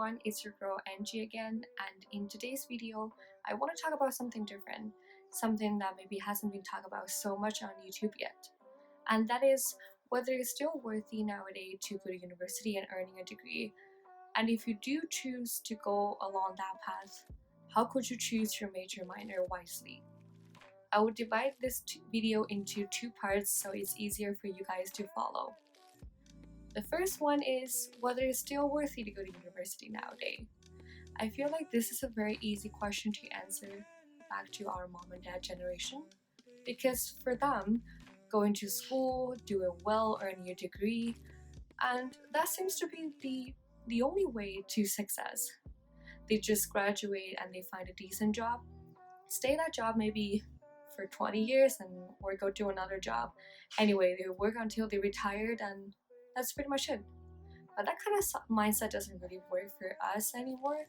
everyone, it's your girl Angie again, and in today's video, I want to talk about something different, something that maybe hasn't been talked about so much on YouTube yet, and that is whether it's still worthy nowadays to go to university and earning a degree, and if you do choose to go along that path, how could you choose your major minor wisely? I would divide this video into two parts so it's easier for you guys to follow. The first one is whether it's still worthy to go to university nowadays. I feel like this is a very easy question to answer back to our mom and dad generation, because for them, going to school, doing well, earning a degree, and that seems to be the only way to success. They just graduate and they find a decent job, stay in that job maybe for 20 years and or go to another job. Anyway, they work until they retired and that's pretty much it. But that kind of mindset doesn't really work for us anymore.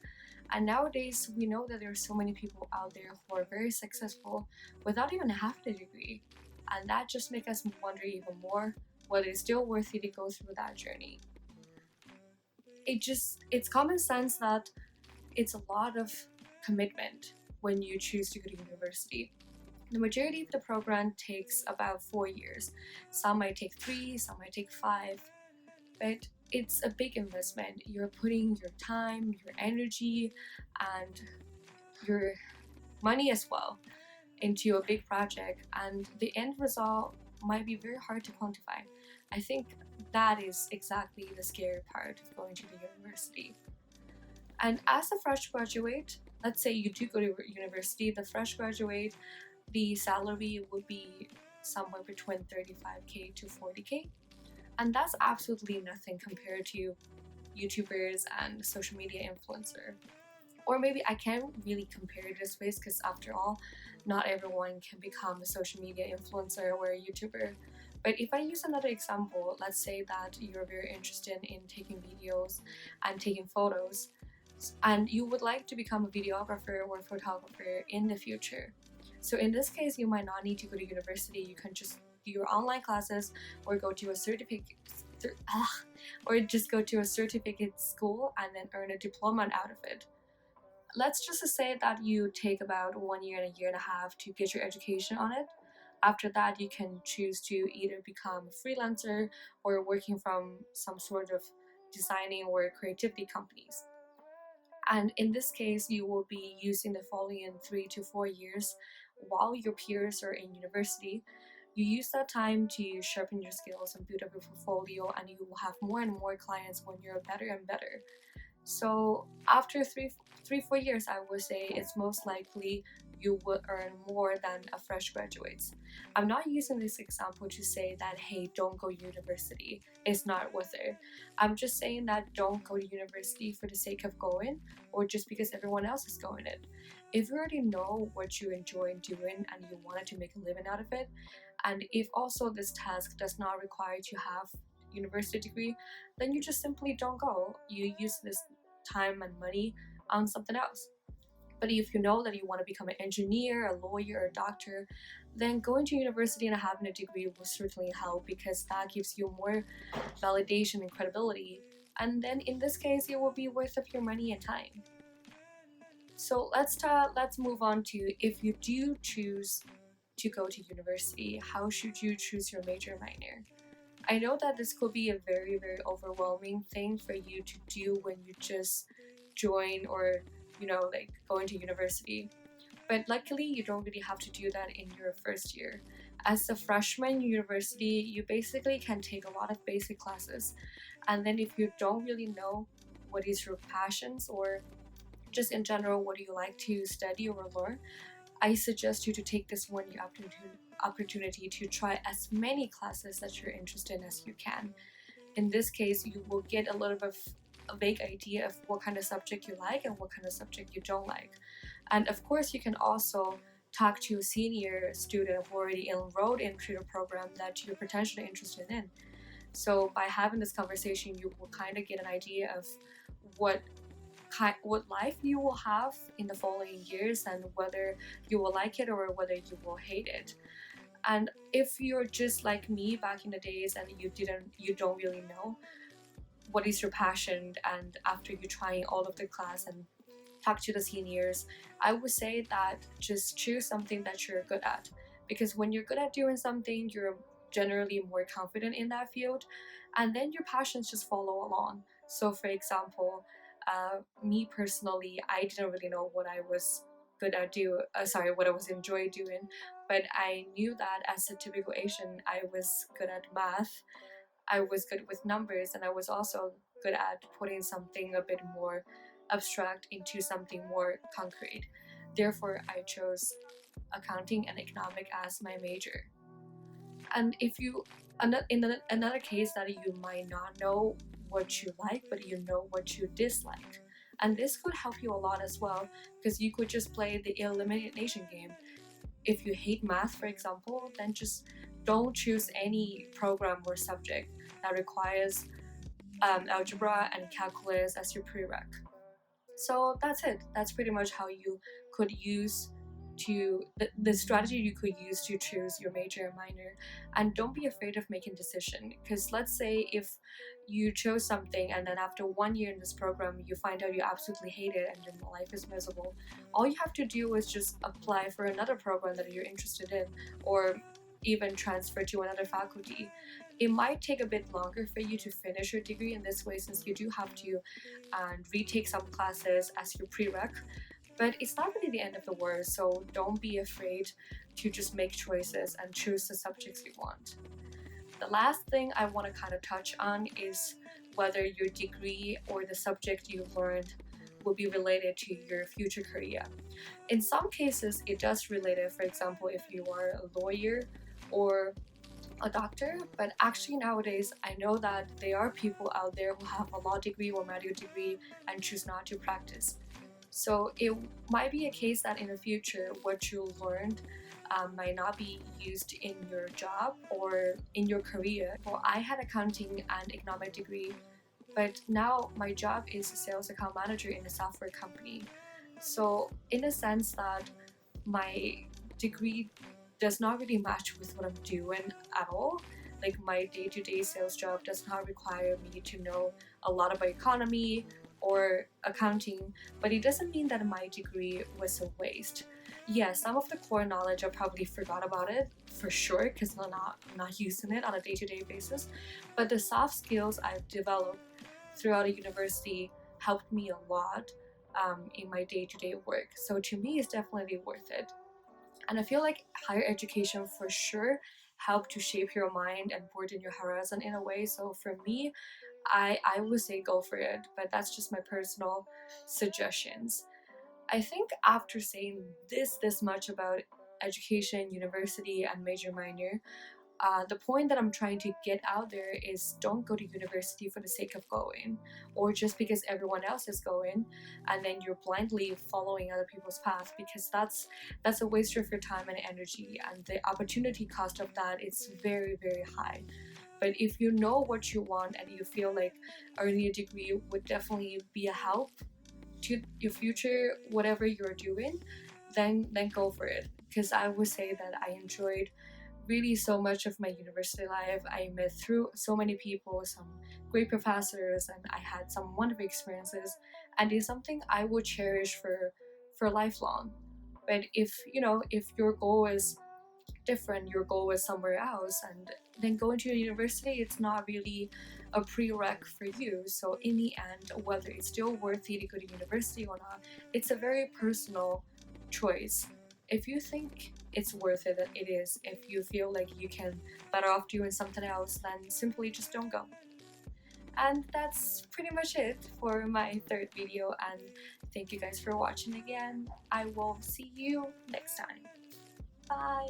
And nowadays, we know that there are so many people out there who are very successful without even half the degree. And that just makes us wonder even more whether it's still worthy to go through that journey. It's common sense that it's a lot of commitment when you choose to go to university. The majority of the program takes about 4 years. Some might take 3, some might take 5. But it's a big investment. You're putting your time, your energy, and your money as well into a big project, and the end result might be very hard to quantify. I think that is exactly the scary part of going to the university. And as a fresh graduate, let's say you do go to university, the fresh graduate, the salary would be somewhere between 35k to 40k. And that's absolutely nothing compared to YouTubers and social media influencer. Or maybe I can't really compare it this way because after all, not everyone can become a social media influencer or a YouTuber. But if I use another example, let's say that you're very interested in taking videos and taking photos, and you would like to become a videographer or photographer in the future. So in this case, you might not need to go to university. You can just do your online classes or go to a certificate school and then earn a diploma out of it. Let's just say that you take about 1 year and a year and a half to get your education on it. After that, you can choose to either become a freelancer or working from some sort of designing or creativity companies. And in this case, you will be using the following 3 to 4 years while your peers are in university. You use that time to sharpen your skills and build up your portfolio, and you will have more and more clients when you're better and better. So after 4 years, I would say it's most likely you will earn more than a fresh graduate. I'm not using this example to say that, hey, don't go to university, it's not worth it. I'm just saying that don't go to university for the sake of going or just because everyone else is going it. If you already know what you enjoy doing and you wanted to make a living out of it, and if also this task does not require you to have university degree, then you just simply don't go. You use this time and money on something else. But if you know that you want to become an engineer, a lawyer, or a doctor, then going to university and having a degree will certainly help because that gives you more validation and credibility. And then in this case, it will be worth of your money and time. So let's move on to, if you do choose to go to university, how should you choose your major minor? I know that this could be a very, very overwhelming thing for you to do when you just join or, like going to university. But luckily, you don't really have to do that in your first year. As a freshman university, you basically can take a lot of basic classes. And then if you don't really know what is your passions or just in general, what do you like to study or learn, I suggest you to take this 1 year opportunity to try as many classes that you're interested in as you can. In this case, you will get a little bit of a vague idea of what kind of subject you like and what kind of subject you don't like. And of course, you can also talk to a senior student who already enrolled into the program that you're potentially interested in. So by having this conversation, you will kind of get an idea of what life you will have in the following years and whether you will like it or whether you will hate it. And if you're just like me back in the days and you don't really know, what is your passion, and after you trying all of the class and talk to the seniors, I would say that just choose something that you're good at, because when you're good at doing something, you're generally more confident in that field, and then your passions just follow along. So for example, me personally, I didn't really know what I was good at what I was enjoy doing, but I knew that as a typical Asian, I was good at math, I was good with numbers, and I was also good at putting something a bit more abstract into something more concrete. Therefore, I chose accounting and economic as my major. And if you, in another case that you might not know what you like, but you know what you dislike. And this could help you a lot as well, because you could just play the elimination game. If you hate math, for example, then just don't choose any program or subject that requires algebra and calculus as your prereq. So that's it. That's pretty much how you could use the strategy you could use to choose your major and minor. And don't be afraid of making decision, because let's say if you chose something and then after 1 year in this program you find out you absolutely hate it and your life is miserable, all you have to do is just apply for another program that you're interested in, or even transfer to another faculty. It might take a bit longer for you to finish your degree in this way, since you do have to retake some classes as your prereq, but it's not really the end of the world, so don't be afraid to just make choices and choose the subjects you want. The last thing I want to kind of touch on is whether your degree or the subject you learned will be related to your future career. In some cases, it does relate it. For example, if you are a lawyer or a doctor, but actually nowadays I know that there are people out there who have a law degree or medical degree and choose not to practice. So it might be a case that in the future what you learned might not be used in your job or in your career. Well, I had accounting and economic degree, but now my job is a sales account manager in a software company. So in a sense that my degree does not really match with what I'm doing at all. Like my day-to-day sales job does not require me to know a lot about economy or accounting, but it doesn't mean that my degree was a waste. Yeah, some of the core knowledge I probably forgot about it for sure, because I'm not using it on a day-to-day basis, but the soft skills I've developed throughout the university helped me a lot in my day-to-day work. So to me, it's definitely worth it. And I feel like higher education for sure help to shape your mind and broaden your horizon in a way. So for me, I would say go for it, but that's just my personal suggestions. I think after saying this much about education, university, and major minor, the point that I'm trying to get out there is don't go to university for the sake of going, or just because everyone else is going, and then you're blindly following other people's path, because that's a waste of your time and energy, and the opportunity cost of that is very, very high. But if you know what you want and you feel like earning a degree would definitely be a help to your future, whatever you're doing, then go for it. Because I would say that I enjoyed really so much of my university life. I met through so many people, some great professors, and I had some wonderful experiences, and it's something I would cherish for lifelong. But if your goal is different, your goal is somewhere else, and then going to a university, it's not really a prereq for you. So in the end, whether it's still worth it to go to university or not, it's a very personal choice. If you think it's worth it, it is. If you feel like you can better off doing something else, then simply just don't go. And that's pretty much it for my third video, and thank you guys for watching again. I will see you next time. Bye!